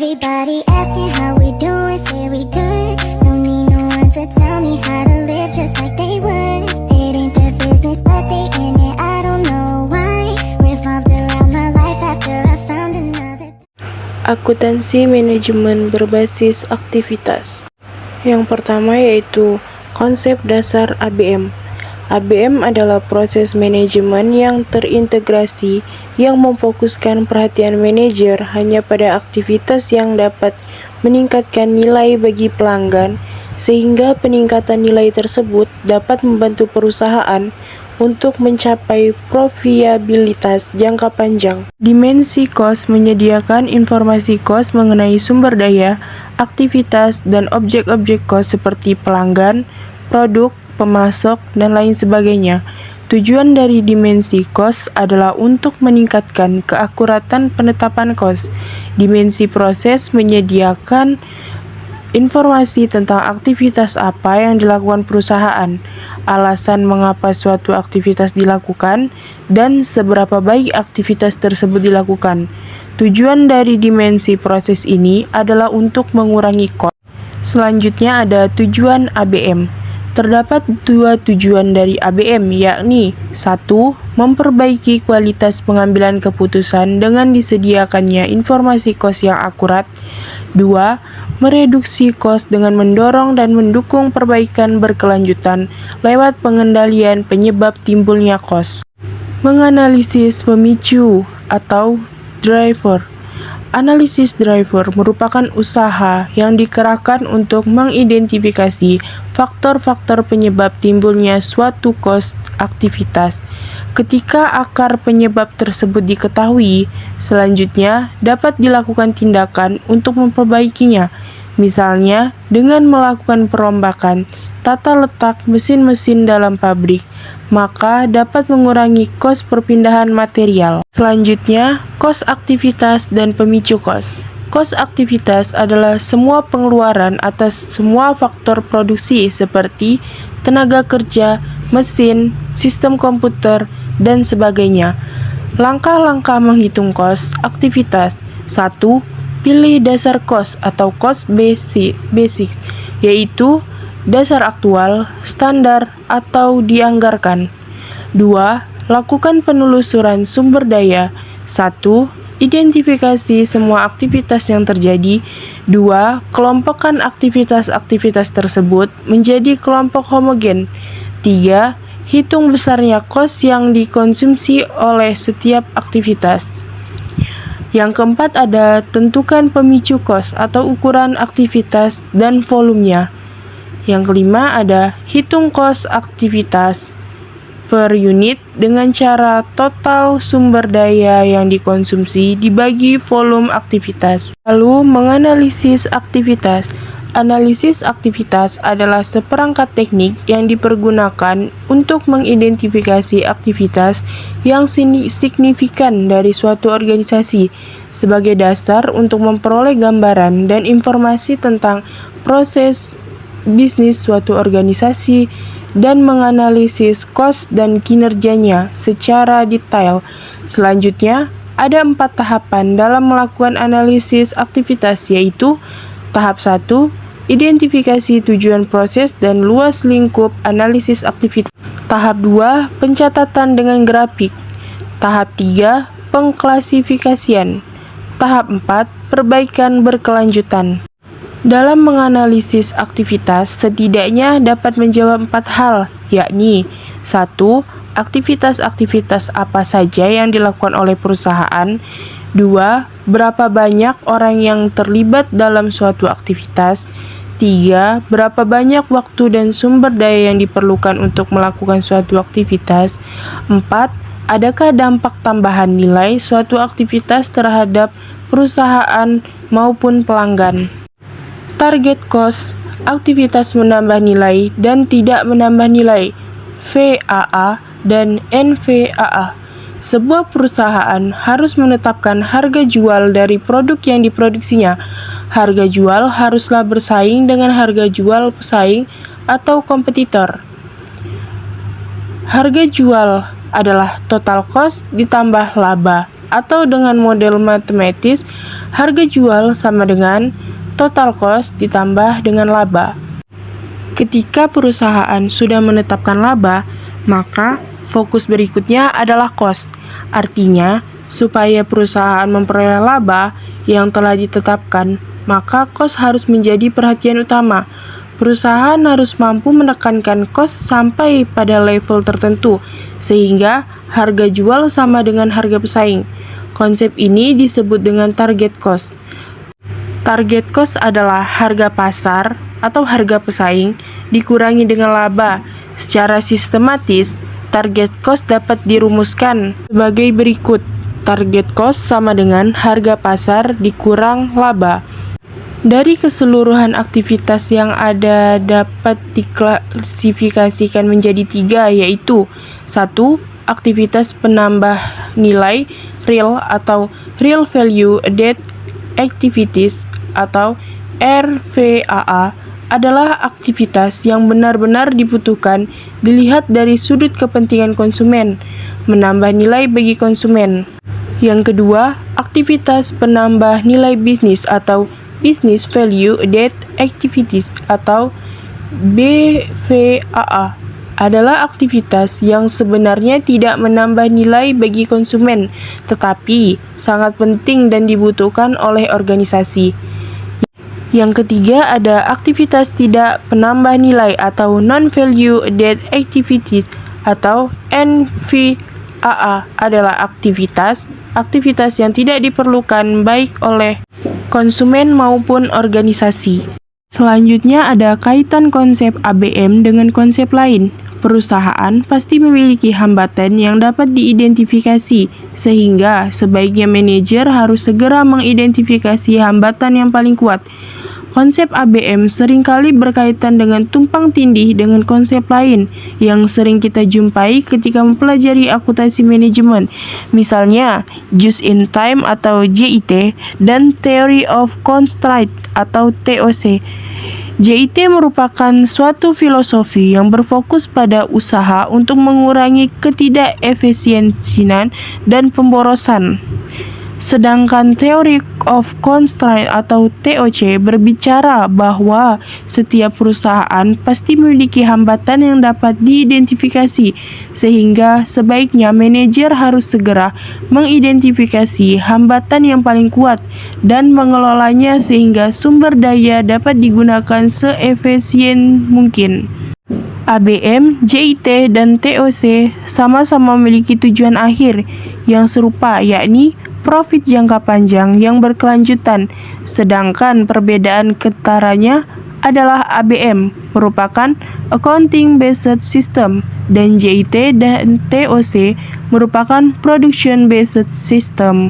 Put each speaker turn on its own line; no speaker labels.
Everybody asking how we doing, say we good. Don't need no one to tell me how to live just like they would. It ain't their business, but they in it, I don't know why. Revolved around my life after I found another.
Akuntansi manajemen berbasis aktivitas. Yang pertama yaitu konsep dasar ABM. ABM adalah proses manajemen yang terintegrasi yang memfokuskan perhatian manajer hanya pada aktivitas yang dapat meningkatkan nilai bagi pelanggan, sehingga peningkatan nilai tersebut dapat membantu perusahaan untuk mencapai profitabilitas jangka panjang. Dimensi cost menyediakan informasi cost mengenai sumber daya, aktivitas, dan objek-objek cost seperti pelanggan, produk, pemasok, dan lain sebagainya. Tujuan dari dimensi cost adalah untuk meningkatkan keakuratan penetapan cost. Dimensi proses menyediakan informasi tentang aktivitas apa yang dilakukan perusahaan, alasan mengapa suatu aktivitas dilakukan, dan seberapa baik aktivitas tersebut dilakukan. Tujuan dari dimensi proses ini adalah untuk mengurangi cost. Selanjutnya ada tujuan ABM. Terdapat dua tujuan dari ABM, yakni 1. Memperbaiki kualitas pengambilan keputusan dengan disediakannya informasi kos yang akurat. 2. Mereduksi kos dengan mendorong dan mendukung perbaikan berkelanjutan lewat pengendalian penyebab timbulnya kos. Menganalisis pemicu atau driver. Analisis driver merupakan usaha yang dikerahkan untuk mengidentifikasi faktor-faktor penyebab timbulnya suatu kos aktivitas. Ketika akar penyebab tersebut diketahui, selanjutnya dapat dilakukan tindakan untuk memperbaikinya. Misalnya, dengan melakukan perombakan tata letak mesin-mesin dalam pabrik, maka dapat mengurangi kos perpindahan material. Selanjutnya, kos aktivitas dan pemicu kos. Kos aktivitas adalah semua pengeluaran atas semua faktor produksi seperti tenaga kerja, mesin, sistem komputer, dan sebagainya. Langkah-langkah menghitung kos aktivitas. 1. Pilih dasar kos atau cost basic, yaitu dasar aktual, standar, atau dianggarkan. 2. Lakukan penelusuran sumber daya. 1. Identifikasi semua aktivitas yang terjadi. 2. Kelompokkan aktivitas-aktivitas tersebut menjadi kelompok homogen. 3. Hitung besarnya kos yang dikonsumsi oleh setiap aktivitas. Yang keempat ada tentukan pemicu kos atau ukuran aktivitas dan volumenya. Yang kelima ada hitung kos aktivitas per unit dengan cara total sumber daya yang dikonsumsi dibagi volume aktivitas. Lalu menganalisis aktivitas. Analisis aktivitas adalah seperangkat teknik yang dipergunakan untuk mengidentifikasi aktivitas yang signifikan dari suatu organisasi sebagai dasar untuk memperoleh gambaran dan informasi tentang proses bisnis suatu organisasi dan menganalisis kos dan kinerjanya secara detail. Selanjutnya, ada 4 tahapan dalam melakukan analisis aktivitas, yaitu tahap 1, identifikasi tujuan proses dan luas lingkup analisis aktivitas. Tahap 2, pencatatan dengan grafik. Tahap 3, pengklasifikasian. Tahap 4, perbaikan berkelanjutan. Dalam menganalisis aktivitas, setidaknya dapat menjawab 4 hal, yakni 1. Aktivitas-aktivitas apa saja yang dilakukan oleh perusahaan. 2. Berapa banyak orang yang terlibat dalam suatu aktivitas. 3. Berapa banyak waktu dan sumber daya yang diperlukan untuk melakukan suatu aktivitas. 4. Adakah dampak tambahan nilai suatu aktivitas terhadap perusahaan maupun pelanggan. Target cost, aktivitas menambah nilai dan tidak menambah nilai, VAA dan NVAA. Sebuah perusahaan harus menetapkan harga jual dari produk yang diproduksinya. Harga jual haruslah bersaing dengan harga jual pesaing atau kompetitor. Harga jual adalah total cost ditambah laba, atau dengan model matematis, Harga jual sama dengan total cost ditambah dengan laba. Ketika perusahaan sudah menetapkan laba, maka fokus berikutnya adalah cost. Artinya, supaya perusahaan memperoleh laba yang telah ditetapkan, maka cost harus menjadi perhatian utama. Perusahaan harus mampu menekankan cost sampai pada level tertentu, sehingga harga jual sama dengan harga pesaing. Konsep ini disebut dengan target cost. Target cost adalah harga pasar atau harga pesaing dikurangi dengan laba. Secara sistematis, target cost dapat dirumuskan sebagai berikut. Target cost sama dengan harga pasar dikurang laba. Dari keseluruhan aktivitas yang ada dapat diklasifikasikan menjadi 3, yaitu 1. Aktivitas penambah nilai real atau Real Value Added Activities atau RVAA adalah aktivitas yang benar-benar dibutuhkan dilihat dari sudut kepentingan konsumen, menambah nilai bagi konsumen. Yang kedua, aktivitas penambah nilai bisnis atau Business Value Added Activities atau BVAA adalah aktivitas yang sebenarnya tidak menambah nilai bagi konsumen, tetapi sangat penting dan dibutuhkan oleh organisasi. Yang ketiga ada aktivitas tidak penambah nilai atau Non-Value Added Activities atau NVAA adalah aktivitas yang tidak diperlukan baik oleh konsumen maupun organisasi. Selanjutnya ada kaitan konsep ABM dengan konsep lain. Perusahaan pasti memiliki hambatan yang dapat diidentifikasi, sehingga sebaiknya manajer harus segera mengidentifikasi hambatan yang paling kuat. Konsep ABM seringkali berkaitan dengan tumpang tindih dengan konsep lain yang sering kita jumpai ketika mempelajari akuntansi manajemen, misalnya Just in Time atau JIT dan Theory of Constraint atau TOC. JIT merupakan suatu filosofi yang berfokus pada usaha untuk mengurangi ketidakefisiensian dan pemborosan. Sedangkan Theory of Constraint atau TOC berbicara bahwa setiap perusahaan pasti memiliki hambatan yang dapat diidentifikasi, sehingga sebaiknya manajer harus segera mengidentifikasi hambatan yang paling kuat dan mengelolanya sehingga sumber daya dapat digunakan seefisien mungkin. ABM, JIT, dan TOC sama-sama memiliki tujuan akhir yang serupa, yakni profit jangka panjang yang berkelanjutan, sedangkan perbedaan ketaranya adalah ABM merupakan Accounting Based System dan JIT dan TOC merupakan Production Based System.